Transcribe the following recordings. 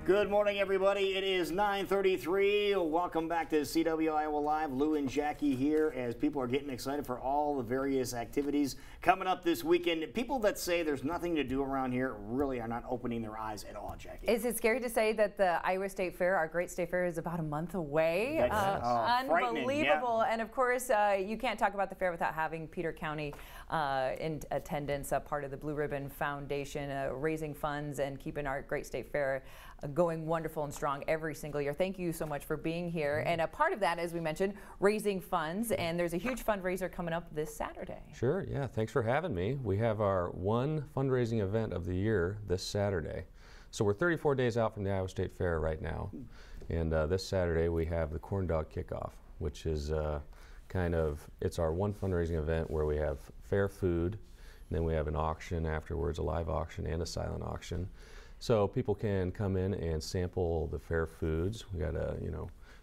Good morning, everybody. It is 9:33. Welcome back to CW Iowa Live. Lou and Jackie here as people are getting excited for all the various activities coming up this weekend. People that say there's nothing to do around here really are not opening their eyes at all, Jackie. Is it scary to say that the Iowa State Fair, our great state fair, is about a month away? Unbelievable. Yeah. And of course, you can't talk about the fair without having Peter County in attendance, part of the Blue Ribbon Foundation, raising funds and keeping our great state fair going wonderful and strong every single year. Thank you so much for being here. And a part of that, as we mentioned, raising funds, and there's a huge fundraiser coming up this Saturday. Sure, yeah, thanks for having me. We have our one fundraising event of the year this Saturday. So we're 34 days out from the Iowa State Fair right now. And this Saturday we have the corndog kickoff, which is it's our one fundraising event where we have fair food, and then we have an auction afterwards, a live auction and a silent auction. So people can come in and sample the fair foods. We got a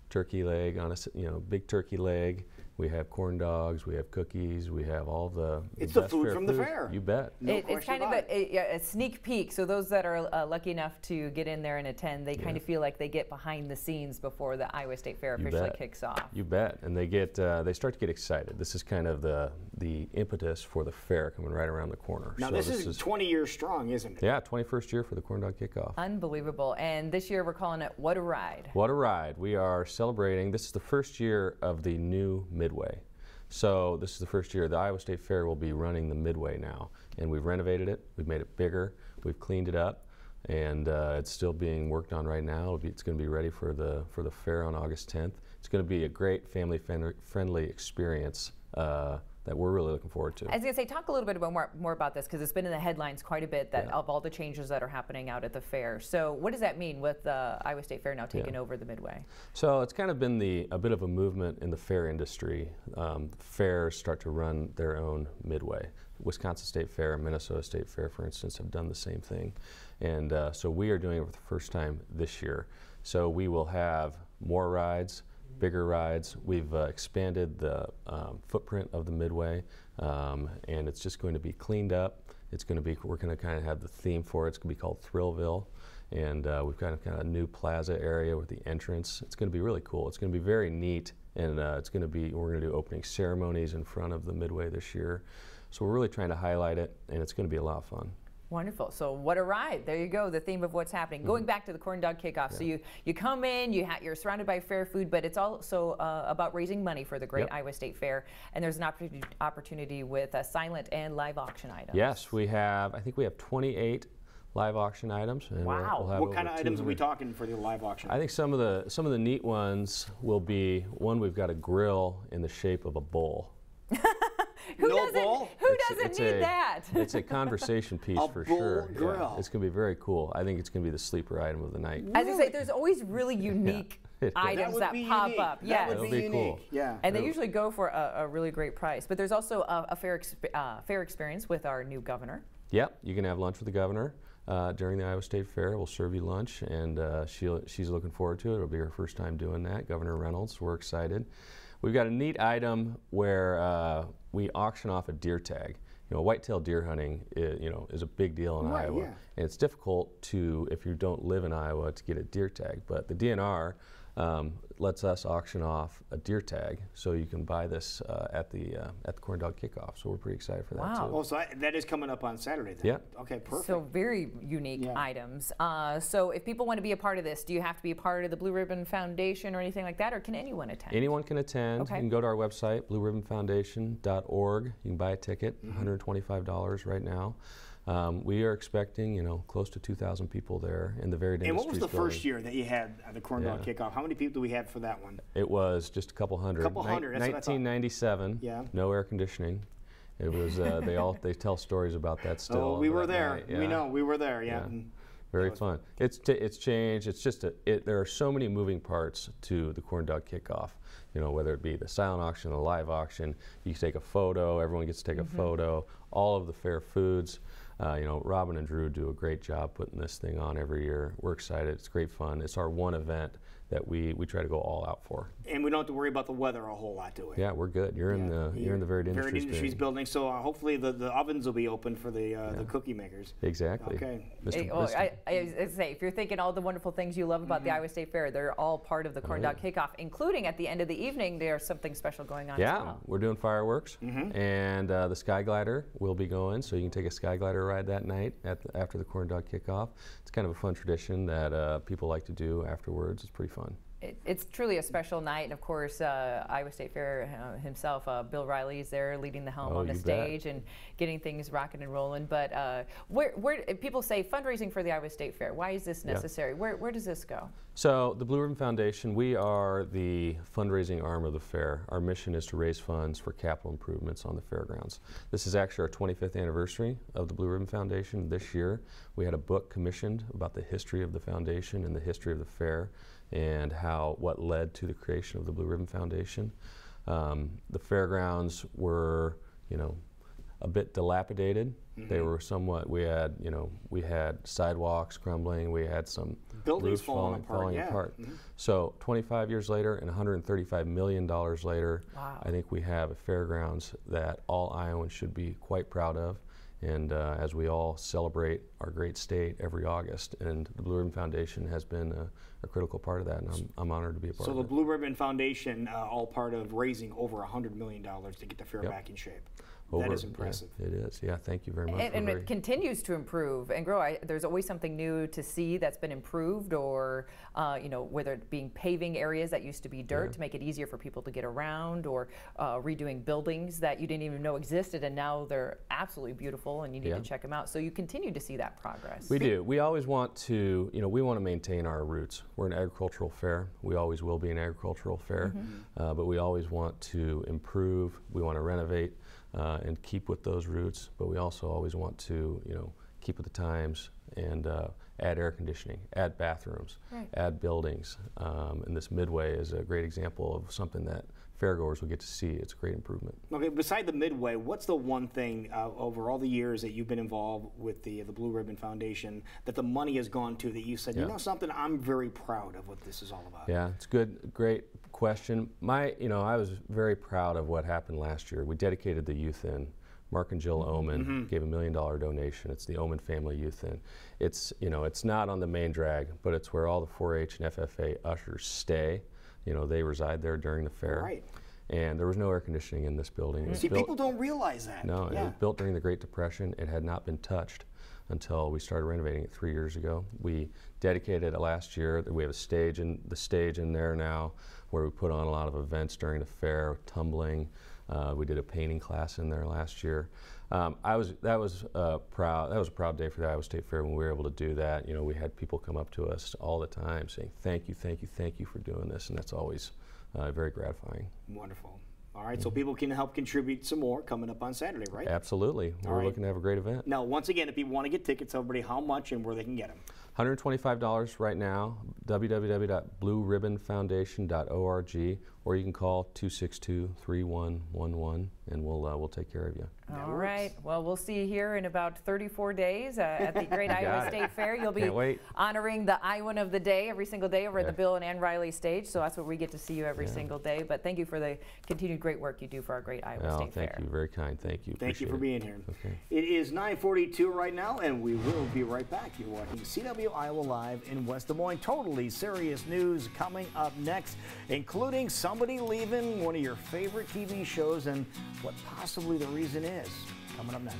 turkey leg on a big turkey leg. We have corn dogs. We have cookies. We have all the it's the food from the fair. You bet. It's kind of a sneak peek. So those that are lucky enough to get in there and attend, they kind of feel like they get behind the scenes before the Iowa State Fair officially kicks off. You bet. And they get they start to get excited. This is kind of the impetus for the fair coming right around the corner. Now this is 20 years strong, isn't it? Yeah, 21st year for the corndog kickoff. Unbelievable. And this year we're calling it What a Ride. What a Ride. We are celebrating. This is the first year of the new Midway. So this is the first year the Iowa State Fair will be running the Midway now, and we've renovated it, we've made it bigger, we've cleaned it up, and it's still being worked on right now. It's going to be ready for the fair on August 10th. It's going to be a great family-friendly experience that we're really looking forward to. I was going to say, talk a little bit more about this, because it's been in the headlines quite a bit of all the changes that are happening out at the fair. So what does that mean with the Iowa State Fair now taking over the Midway? So it's kind of been a bit of a movement in the fair industry. Fairs start to run their own Midway. Wisconsin State Fair and Minnesota State Fair, for instance, have done the same thing. And so we are doing it for the first time this year. So we will have more rides, bigger rides. We've expanded the footprint of the Midway, and it's just going to be cleaned up. We're going to kind of have the theme for it. It's going to be called Thrillville, and we've got kind of a new plaza area with the entrance. It's going to be really cool. It's going to be very neat, and we're going to do opening ceremonies in front of the Midway this year. So we're really trying to highlight it, and it's going to be a lot of fun. Wonderful. So what a ride. There you go, the theme of what's happening. Going back to the corndog kickoff. So you come in, you're surrounded by fair food, but it's also about raising money for the great Iowa State Fair. And there's an opportunity with silent and live auction items. Yes, I think we have 28 live auction items. And wow. What kind of items are we talking for the live auction? I think some of the neat ones will be, one, we've got a grill in the shape of a bull. Who doesn't need that? It's a conversation piece for sure. Grill. Yeah, it's going to be very cool. I think it's going to be the sleeper item of the night. As I say, there's always really unique items that pop up. Yes. That would be unique. Cool. Yeah. And they usually go for a really great price. But there's also a fair experience with our new governor. Yep, you can have lunch with the governor during the Iowa State Fair. We'll serve you lunch, and she's looking forward to it. It'll be her first time doing that. Governor Reynolds, we're excited. We've got a neat item where we auction off a deer tag. Whitetail deer hunting is a big deal in Iowa, and it's difficult if you don't live in Iowa to get a deer tag. But the DNR lets us auction off a deer tag, so you can buy this at the corndog kickoff. So we're pretty excited for that too. Oh, so that is coming up on Saturday then. Yeah. Okay, perfect. So very unique items. So if people want to be a part of this, do you have to be a part of the Blue Ribbon Foundation or anything like that, or can anyone attend? Anyone can attend. Okay. You can go to our website, blueribbonfoundation.org. You can buy a ticket, $125 right now. We are expecting, close to 2,000 people there in the Varied Industries. And what was the first year that you had the corndog kickoff? How many people do we have for that one? It was just a couple hundred. 1997. Yeah. No air conditioning. It was. They tell stories about that still. Oh, we were there. We know we were there. Yeah. Very fun. It's changed. It's just there are so many moving parts to the corndog kickoff. Whether it be the silent auction, the live auction, you take a photo. Everyone gets to take a photo. All of the fair foods. Robin and Drew do a great job putting this thing on every year. We're excited. It's great fun. It's our one event that we try to go all out for. And we don't have to worry about the weather a whole lot, do we? Yeah, we're good. You're in the Varied Industries building, so hopefully the ovens will be open for the cookie makers. Exactly. Okay. I say, if you're thinking all the wonderful things you love about the Iowa State Fair, they're all part of the corndog kickoff, including at the end of the evening, there's something special going on as well. We're doing fireworks, and the Sky Glider will be going, so you can take a Sky Glider ride that night after the corndog kickoff. It's kind of a fun tradition that people like to do afterwards. It's pretty fun. It's truly a special night, and of course, Iowa State Fair himself, Bill Riley, is there leading the helm on the stage and getting things rocking and rolling. But where people say fundraising for the Iowa State Fair, why is this necessary? Where does this go? So the Blue Ribbon Foundation, we are the fundraising arm of the fair. Our mission is to raise funds for capital improvements on the fairgrounds. This is actually our 25th anniversary of the Blue Ribbon Foundation. This year, we had a book commissioned about the history of the foundation and the history of the fair, and what led to the creation of the Blue Ribbon Foundation. The fairgrounds were, a bit dilapidated. They were somewhat. We had sidewalks crumbling. We had some buildings roofs falling apart. So 25 years later and $135 million later, I think we have a fairgrounds that all Iowans should be quite proud of. And as we all celebrate our great state every August, and the Blue Ribbon Foundation has been a critical part of that, and I'm honored to be a part of it. So the Blue Ribbon Foundation, all part of raising over $100 million to get the fair back in shape. That is impressive. Yeah, it is. Yeah, thank you very much. And it continues to improve and grow. There's always something new to see that's been improved, or whether it being paving areas that used to be dirt to make it easier for people to get around, or redoing buildings that you didn't even know existed, and now they're absolutely beautiful, and you need to check them out. So you continue to see that progress. We do. We always want to, we want to maintain our roots. We're an agricultural fair. We always will be an agricultural fair, but we always want to improve. We want to renovate. And keep with those roots, but we also always want to, keep with the times and add air conditioning, add bathrooms, add buildings. And this Midway is a great example of something that fairgoers will get to see. It's a great improvement. Okay, beside the Midway, what's the one thing over all the years that you've been involved with the Blue Ribbon Foundation that the money has gone to that you said, you know something, I'm very proud of what this is all about? Yeah, it's good, great question. I was very proud of what happened last year. We dedicated the Youth Inn. Mark and Jill Oman gave $1 million donation. It's the Oman Family Youth Inn. It's, it's not on the main drag, but it's where all the 4-H and FFA ushers stay. They reside there during the fair. Right. And there was no air conditioning in this building. See, people don't realize that. No, it was built during the Great Depression. It had not been touched until we started renovating it 3 years ago. We dedicated it last year. We have a stage in there now where we put on a lot of events during the fair, tumbling. We did a painting class in there last year. That was a proud day for the Iowa State Fair when we were able to do that. We had people come up to us all the time saying, thank you for doing this, and that's always very gratifying. Wonderful. All right, so people can help contribute some more coming up on Saturday, right? Absolutely. We're looking to have a great event. Now, once again, if people want to get tickets, everybody, how much and where they can get them? $125 right now, www.blueribbonfoundation.org, or you can call 262-3111, and we'll take care of you. All right. Well, we'll see you here in about 34 days at the Great Iowa State Fair. You'll be honoring the Iowan of the Day every single day over at the Bill and Ann Riley stage, so that's where we get to see you every single day. But thank you for the continued great work you do for our Great Iowa State Fair. Thank you. Very kind. Thank you. Thank you for being here. Okay. It is 9:42 right now, and we will be right back. You're watching CW Iowa Live in West Des Moines. Totally serious news coming up next, including somebody leaving one of your favorite TV shows and what possibly the reason is. Coming up next.